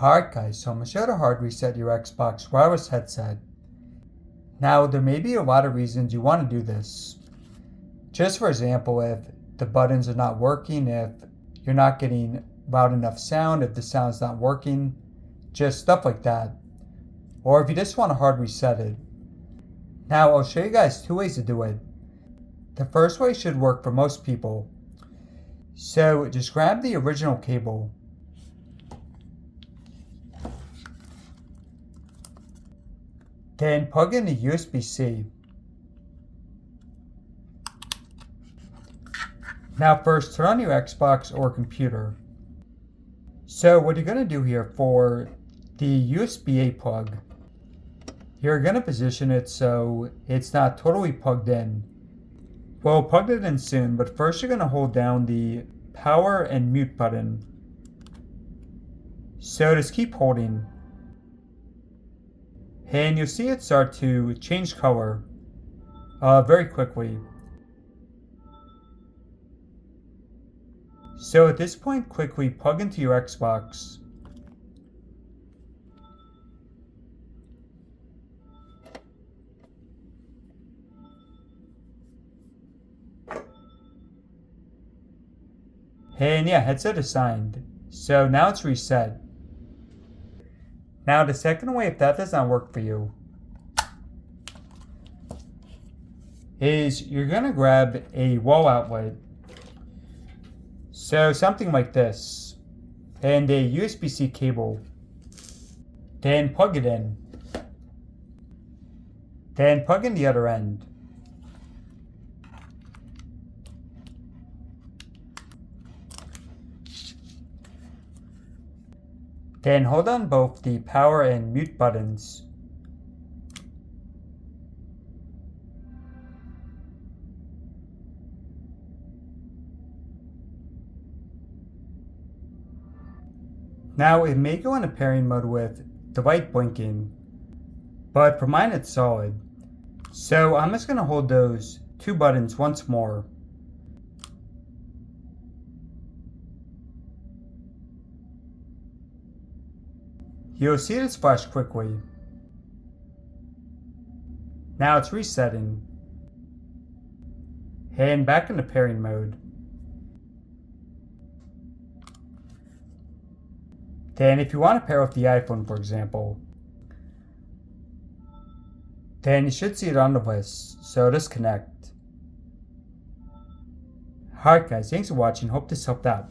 Alright guys, so I'm going to show you how to hard reset your Xbox wireless headset. Now there may be a lot of reasons you want to do this. Just for example, if the buttons are not working, if you're not getting loud enough sound, if the sound's not working, just stuff like that. Or if you just want to hard reset it. Now I'll show you guys two ways to do it. The first way should work for most people. So just grab the original cable. Then plug in the USB-C. Now first turn on your Xbox or computer. So what you're going to do here for the USB-A plug, you're going to position it so it's not totally plugged in. Well, plug it in soon, but first you're going to hold down the power and mute button. So just keep holding. And you'll see it start to change color very quickly. So at this point, quickly plug into your Xbox. And yeah, headset assigned. So now it's reset. Now the second way, if that does not work for you, is you're going to grab a wall outlet. So something like this, and a USB-C cable. Then plug it in. Then plug in the other end. Then hold on both the power and mute buttons. Now it may go into pairing mode with the light blinking, but for mine it's solid. So I'm just going to hold those two buttons once more. You'll see this flash quickly. Now it's resetting. And back into pairing mode. Then if you want to pair with the iPhone, for example, then you should see it on the list, so just connect. Alright guys, thanks for watching, hope this helped out.